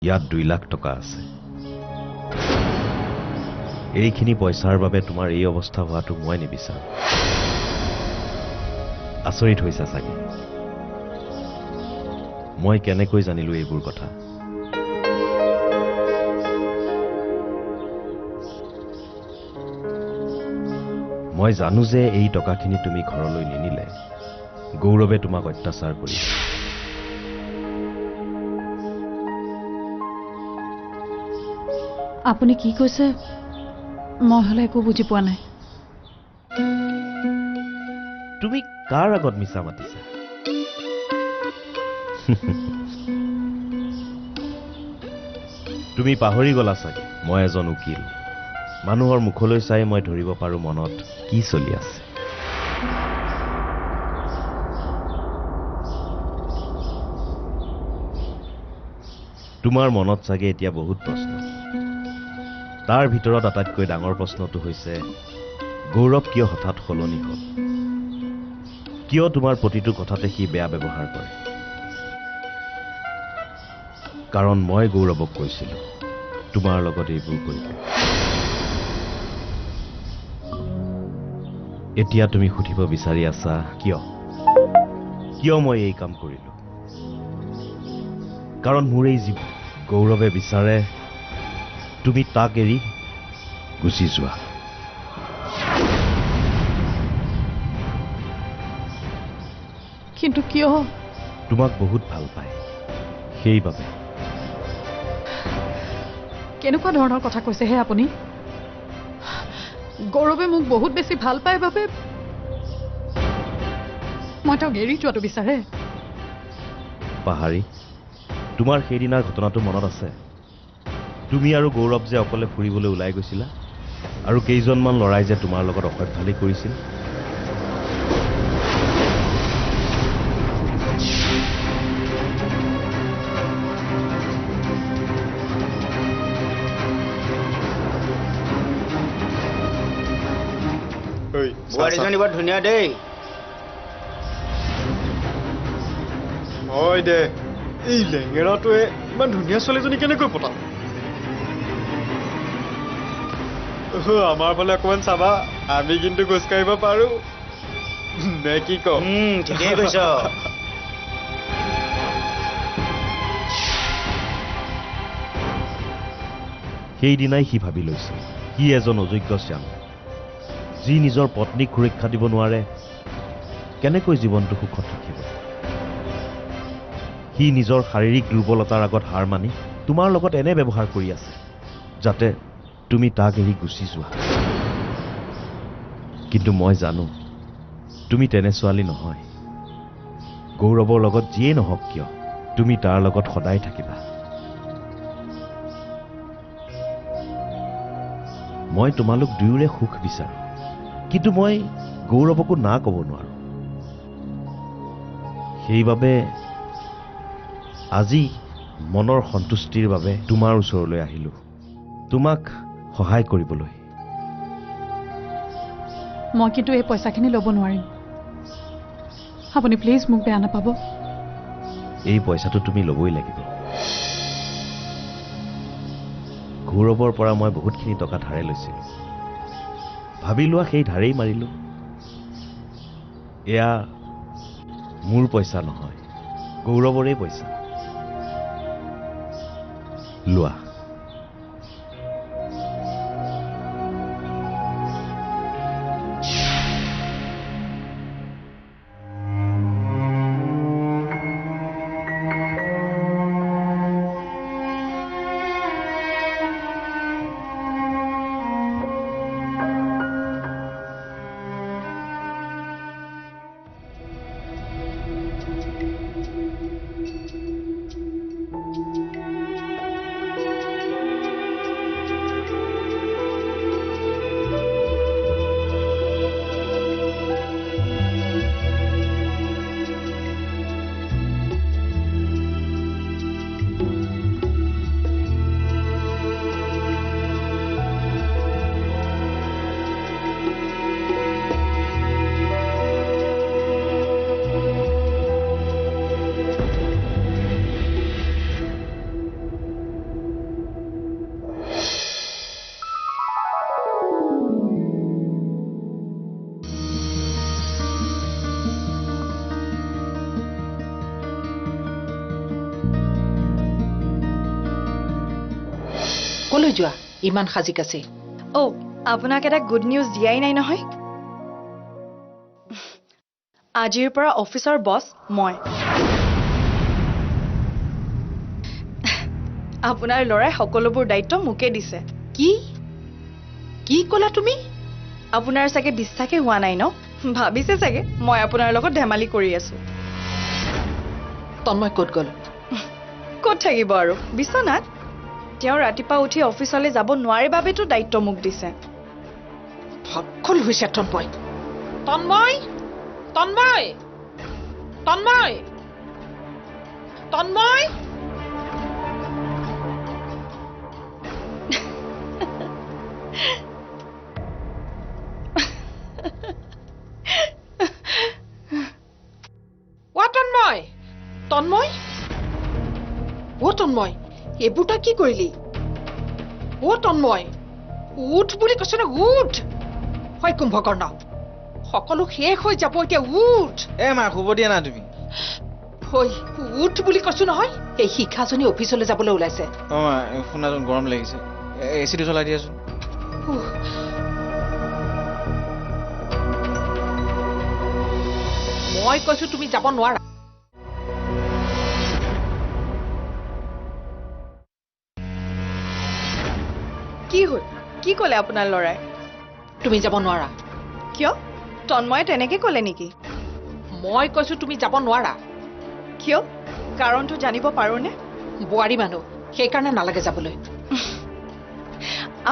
ইয়াত 2 লাখ টকা আছে। এইখিনি পইচাৰ বাবে তোমাৰ এই অৱস্থা হোৱাটো মই নিবিচাৰোঁ। আচৰিত হৈছা চাগে, মই কেনেকৈ জানিলো এইবোৰ কথা। মই জানো যে এই টকাখিনি তুমি ঘৰলৈ নিনিলে গৌৰৱে তোমাক অত্যাচাৰ কৰিব। আপুনি কি কৈছে মই হলে একো বুজি পোৱা নাই। তুমি কাৰ আগত মিছা মাতিছা? তুমি পাহৰি গলা চাগে মই এজন উকিল। মানুহৰ মুখলৈ চাই মই ধৰিব পাৰো মনত কি চলি আছে। তোমাৰ মনত চাগে এতিয়া বহুত প্ৰশ্ন। তাৰ ভিতৰত আটাইতকৈ ডাঙৰ প্ৰশ্নটো হৈছে গৌৰৱ কিয় হঠাৎ সলনি হ'ল? কিয় তোমাৰ প্ৰতিটো কথাতে সি বেয়া ব্যৱহাৰ কৰে? কাৰণ মই গৌৰৱক কৈছিলো তোমাৰ লগত এইবোৰ কৰিব। এতিয়া তুমি সুধিব বিচাৰি আছা কিয় কিয় মই এই কাম কৰিলো? কাৰণ মোৰ এই জীৱন গৌৰৱে বিচাৰে তুমি তাক এৰি গুচি যোৱা। কিন্তু কিয়? তোমাক বহুত ভাল পায় সেইবাবে। কেনেকুৱা ধৰণৰ কথা কৈছে হে আপুনি? গৌৰৱে মোক বহুত বেছি ভাল পায় বাবে মই তেওঁক এৰি যোৱাটো বিচাৰে? পাহাৰী, তোমাৰ সেইদিনাৰ ঘটনাটো মনত আছে? তুমি আৰু গৌৰৱ যে অকলে ফুৰিবলৈ ওলাই গৈছিলা আৰু কেইজনমান ল'ৰাই যে তোমাৰ লগত অসভ্যালি কৰিছিল। বোৱাৰীজনী বৰ ধুনীয়া দেই। হয় দে, এই লেঙেৰাটোৱে ইমান ধুনীয়া ছোৱালীজনী কেনেকৈ পতাম? আমাৰ ফালে অকমান চাবা, আমি কিন্তু খোজ কাঢ়িব পাৰো নে কি ক? ঠিকেই কৈছ। সেইদিনাই সি ভাবি লৈছিল সি এজন অযোগ্য শ্যাম, যি নিজৰ পত্নীক সুৰক্ষা দিব নোৱাৰে কেনেকৈ জীৱনটো সুখত ৰাখিব। সি নিজৰ শাৰীৰিক দুৰ্বলতাৰ আগত হাৰ মানি তোমাৰ লগত এনে ব্যৱহাৰ কৰি আছে যাতে তুমি তাক এৰি গুচি যোৱা। কিন্তু মই জানো তুমি তেনে ছোৱালী নহয়। গৌৰৱৰ লগত যিয়েই নহওক কিয় তুমি তাৰ লগত সদায় থাকিবা। মই তোমালোক দুয়োৰে সুখ বিচাৰো, কিন্তু মই গৌৰৱকো না ক'ব নোৱাৰো। সেইবাবে আজি মনৰ সন্তুষ্টিৰ বাবে তোমাৰ ওচৰলৈ আহিলো, তোমাক সহায় কৰিবলৈ। মই কিন্তু এই পইচাখিনি ল'ব নোৱাৰিম। আপুনি প্লিজ মোক বেয়া নাপাব। এই পইচাটো তুমি ল'বই লাগিব। গৌৰৱৰ পৰা মই বহুতখিনি টকা ধাৰে লৈছিলো। ভাবি লোৱা সেই ধাৰেই মাৰিলো। এয়া মোৰ পইচা নহয়, গৌৰৱৰে পইচা। লোৱা। কলৈ যোৱা ইমান সাজি কাচি আপোনাক এটা গুড নিউজ দিয়াই নাই নহয় আজিৰ পৰা অফিচৰ বছ মই আপোনাৰ ল'ৰাই সকলোবোৰ দায়িত্ব মোকে দিছে কি কি ক'লা তুমি আপোনাৰ চাগে বিশ্বাসে হোৱা নাই ন ভাবিছে চাগে মই আপোনাৰ লগত ধেমালি কৰি আছো তন্ময় ক'ত গ'ল ক'ত থাকিব আৰু বিছনাত তেওঁ ৰাতিপুৱা উঠি অফিচলৈ যাব নোৱাৰে বাবেতো দায়িত্ব মোক দিছে সকল হৈছে তন্ময় তন্ময় তন্ময় তন্ময় তন্ময় তন্ময় তন্ময় তন্ময় এইবোৰ তই কি কৰিলি তন্ময় উঠ বুলি কৈছ ন উঠ হয় কুম্ভকৰ্ণ সকলো শেষ হৈ যাব এতিয়া উঠ মা শুব দিয়া না তুমি উঠ বুলি কৈছো নহয় এই শিক্ষাজনী অফিচলৈ যাবলৈ ওলাইছে মা শুনাচোন গৰম লাগিছে এচিটো চলাই দিয়াচোন মই কৈছো তুমি যাব নোৱাৰা কি হ'ল কি ক'লে আপোনাৰ ল'ৰাই তুমি যাব নোৱাৰা কিয় তন্ময়ে তেনেকে ক'লে নেকি মই কৈছো তুমি যাব নোৱাৰা কিয় কাৰণটো জানিব পাৰোনে বোৱাৰী মানুহ সেইকাৰণে নালাগে যাবলৈ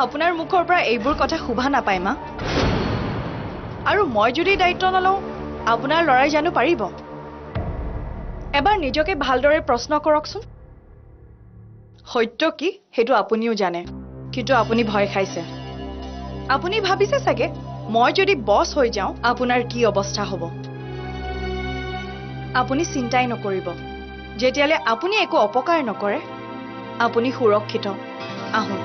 আপোনাৰ মুখৰ পৰা এইবোৰ কথা শুভা নাপায় মা আৰু মই যদি দায়িত্ব নলওঁ আপোনাৰ ল'ৰাই জানো পাৰিব এবাৰ নিজকে ভালদৰে প্ৰশ্ন কৰকচোন সত্য কি সেইটো আপুনিও জানে কিন্তু আপুনি ভয় খাইছে আপুনি ভাবিছে চাগে মই যদি বছ হৈ যাওঁ আপোনাৰ কি অৱস্থা হ'ব আপুনি চিন্তাই নকৰিব যেতিয়ালৈ আপুনি একো অপকাৰ নকৰে আপুনি সুৰক্ষিত আহক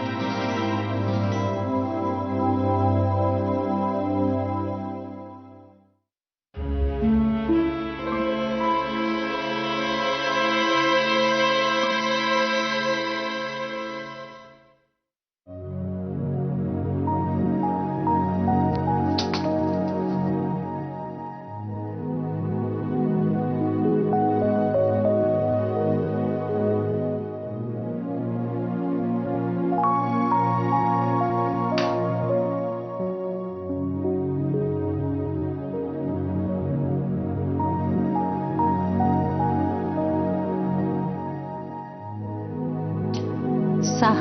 চাহ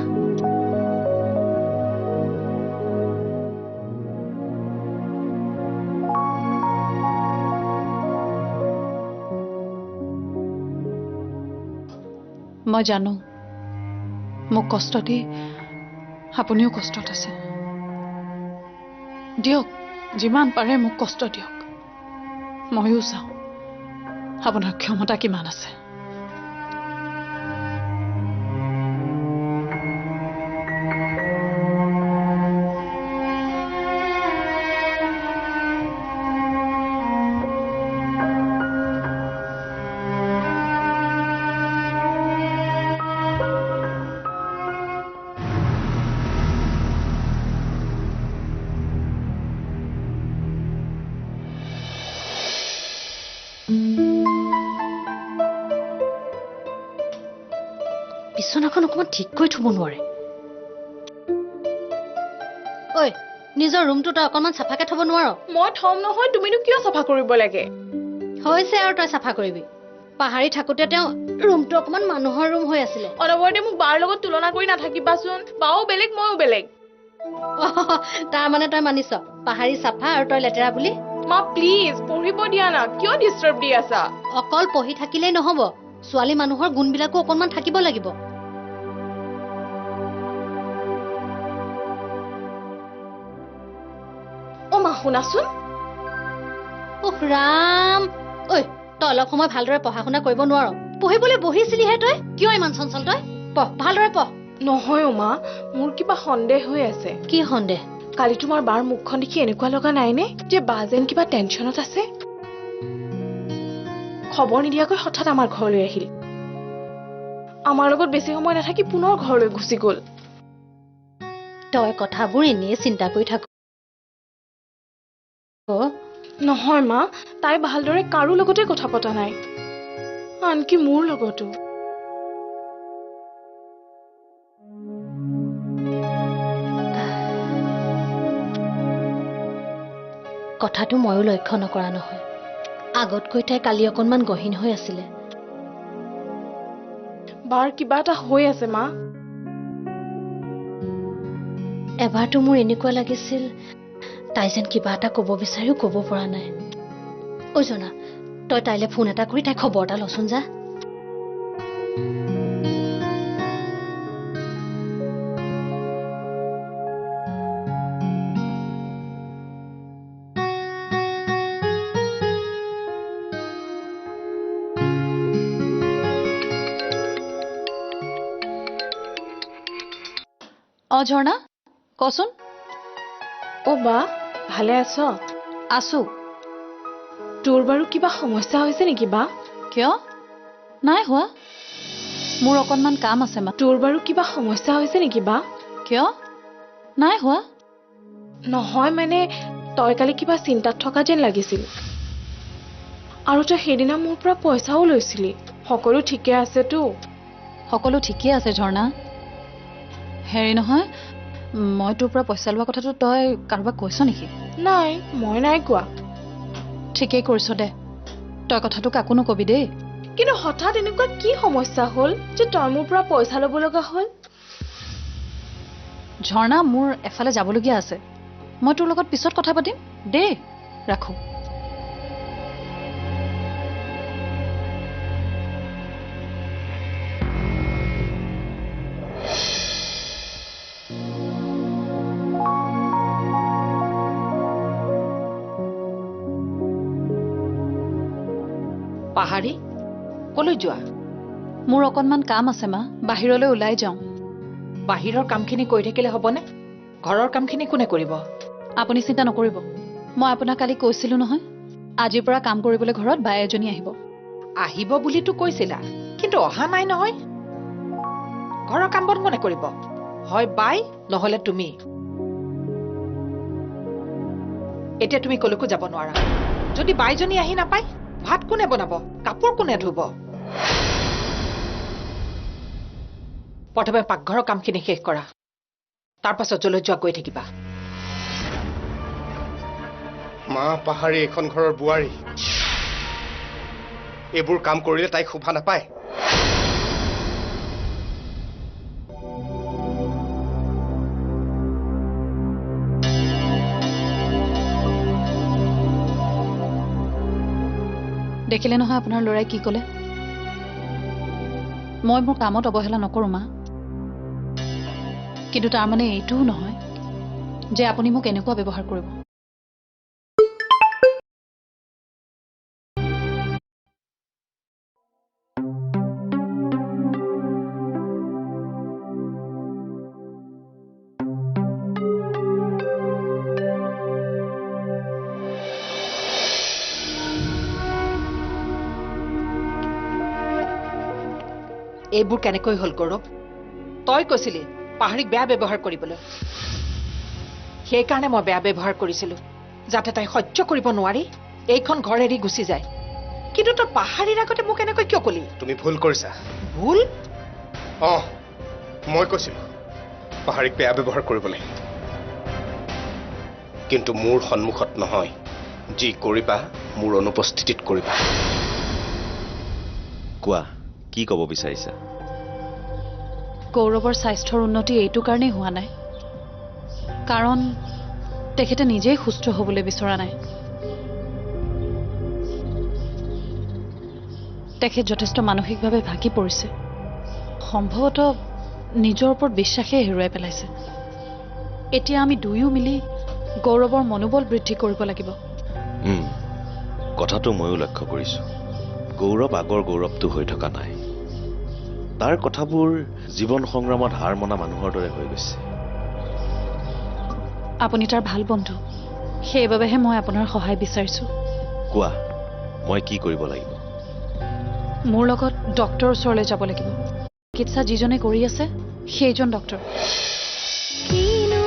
মই জানো মোক কষ্ট দি আপুনিও কষ্টত আছে দিয়ক যিমান পাৰে মোক কষ্ট দিয়ক ময়ো চাওঁ আপোনাৰ ক্ষমতা কিমান আছে বিছনাখন অকমান ঠিক কৰি থব নোৱাৰে ঐ নিজৰ ৰুমটো তই অকমান চাফাকে থব নোৱাৰ মই থম নহয় তুমিনো কিয় চাফা কৰিব লাগে হৈছে আৰু তই চাফা কৰিবি পাহাৰী থাকোতে তেওঁ ৰুমটো অকমান মানুহৰ ৰুম হৈ আছিলে অনবৰতে মোক বাৰ লগত তুলনা কৰি নাথাকিবাচোন বাও বেলেগ ময়ো বেলেগ তাৰ মানে তই মানিছ পাহাৰী চাফা আৰু তই লেতেৰা বুলি মা প্লিজ পঢ়িব দিয়া না কিয় ডিষ্টাৰ্ব দি আছা অকল পঢ়ি থাকিলেই নহব ছোৱালী মানুহৰ গুণবিলাকো অকনমান থাকিব লাগিব মা শুনাচোন ৰাম ঐ তই অলপ সময় ভালদৰে পঢ়া শুনা কৰিব নোৱাৰ পঢ়িবলৈ বহিছিলিহে তই কিয় ইমান চঞ্চল তই পঢ় ভালদৰে পঢ় নহয় মা মোৰ কিবা সন্দেহ হৈ আছে কি সন্দেহ কালি তোমাৰ বাৰ মুখখন দেখি এনেকুৱা লগা নাইনে যে বা যেন কিবা টেনচনত আছে খবৰ নিদিয়াকৈ হঠাৎ আমাৰ ঘৰলৈ আহিল আমাৰ লগত বেছি সময় নাথাকি পুনৰ ঘৰলৈ গুচি গ'ল তই কথাবোৰ এনেই চিন্তা কৰি থাক নহয় মা, তাই ভালদৰে কাৰো লগতে কথা পতা নাই, আনকি মোৰ লগতো। কথাটো ময়ো লক্ষ্য নকৰা নহয়। আগতকৈ তাই কালি অকণমান গহীন হৈ আছিলে। বাৰ কিবা এটা হৈ আছে মা। এবাৰতো মোৰ এনেকুৱা লাগিছিল তাই যেন কিবা এটা ক'ব বিচাৰিও ক'ব পৰা নাই। ঐ জনা, তই তাইলৈ ফোন এটা কৰি তাই খবৰ এটা লচোন যা। ঝৰ্ণা কচোন। বা ভালে আছ? আছো। তোৰ বাৰু কিবা সমস্যা হৈছে নেকি বা? কিয়? নাই হোৱা, মোৰ অকণমান কাম আছে মা। তোৰ বাৰু কিবা সমস্যা হৈছে নেকি বা? কিয়? নাই হোৱা। নহয় মানে তই কালি কিবা চিন্তাত থকা যেন লাগিছিল, আৰু তই সেইদিনা মোৰ পৰা পইচাও লৈছিলি। সকলো ঠিকে আছেতো? সকলো ঠিকেই আছে ঝৰ্ণা। হেৰি নহয়, মই তোৰ পৰা পইচা লোৱা কথাটো তই কাৰোবাক কৈছ নেকি? নাই, মই নাই কোৱা। ঠিকেই কৰিছ দে, তই কথাটো কাকো নকবি দেই। কিন্তু হঠাৎ এনেকুৱা কি সমস্যা হ'ল যে তই মোৰ পৰা পইচা ল'ব লগা হ'ল? ঝৰ্ণা, মোৰ এফালে যাবলগীয়া আছে, মই তোৰ লগত পিছত কথা পাতিম দেই। ৰাখো। পাহাৰী কলৈ যোৱা? মোৰ অকণমান কাম আছে মা, বাহিৰলৈ ওলাই যাওঁ। বাহিৰৰ কামখিনি কৰি থাকিলে হ'বনে? ঘৰৰ কামখিনি কোনে কৰিব? আপুনি চিন্তা নকৰিব, মই আপোনাক কালি কৈছিলো নহয়, আজিৰ পৰা কাম কৰিবলৈ ঘৰত বাই এজনী আহিব। আহিব বুলিতো কৈছিলা, কিন্তু অহা নাই নহয়। ঘৰৰ কাম বন কোনে কৰিব? হয় বাই, নহলে তুমি। এতিয়া তুমি কলৈকো যাব নোৱাৰা। যদি বাইজনী আহি নাপায়, ভাত কোনে বনাব? কাপোৰ কোনে ধুব? প্ৰথমে পাকঘৰৰ কামখিনি শেষ কৰা, তাৰ পাছত যলৈ যোৱা গৈ থাকিবা। মা, পাহাৰী এইখন ঘৰৰ বোৱাৰী, এইবোৰ কাম কৰিলে তাইক শোভা নাপায়। দেখিলে নহয় আপোনাৰ ল'ৰাই কি ক'লে। মই মোৰ কামত অৱহেলা নকৰোঁ মা, কিন্তু তাৰমানে এইটোও নহয় যে আপুনি মোক এনেকুৱা ব্যৱহাৰ কৰিব। এইবোৰ কেনেকৈ হ'ল গৌৰৱ? তই কৈছিলি পাহাৰীক বেয়া ব্যৱহাৰ কৰিবলৈ। সেইকাৰণে মই বেয়া ব্যৱহাৰ কৰিছিলো, যাতে তাই সহ্য কৰিব নোৱাৰি এইখন ঘৰ এৰি গুচি যায়। কিন্তু তই পাহাৰীৰ আগতে মোক এনেকৈ কিয় কলি? তুমি ভুল কৰিছা। ভুল? মই কৈছিলো পাহাৰীক বেয়া ব্যৱহাৰ কৰিবলৈ, কিন্তু মোৰ সন্মুখত নহয়। যি কৰিবা মোৰ অনুপস্থিতিত কৰিবা। কোৱা, কি ক'ব বিচাৰিছা? গৌৰৱৰ স্বাস্থ্যৰ উন্নতি এইটো কাৰণেই হোৱা নাই, কাৰণ তেখেতে নিজেই সুস্থ হ'বলৈ বিচৰা নাই। তেখেত যথেষ্ট মানসিকভাৱে ভাগি পৰিছে, সম্ভৱতঃ নিজৰ ওপৰত বিশ্বাসেই হেৰুৱাই পেলাইছে। এতিয়া আমি দুয়ো মিলি গৌৰৱৰ মনোবল বৃদ্ধি কৰিব লাগিব। কথাটো ময়ো লক্ষ্য কৰিছো। গৌৰৱ আগৰ গৌৰৱটো হৈ থকা নাই। তাৰ কথাবোৰ জীৱন সংগ্ৰামত হাৰ মনা মানুহৰ দৰে হৈ গৈছে। আপুনি তাৰ ভাল বন্ধু, সেইবাবেহে মই আপোনাৰ সহায় বিচাৰিছো। কোৱা, মই কি কৰিব লাগিব? মোৰ লগত ডক্টৰৰ ওচৰলৈ যাব লাগিব। চিকিৎসা যিজনে কৰি আছে সেইজন ডক্টৰ।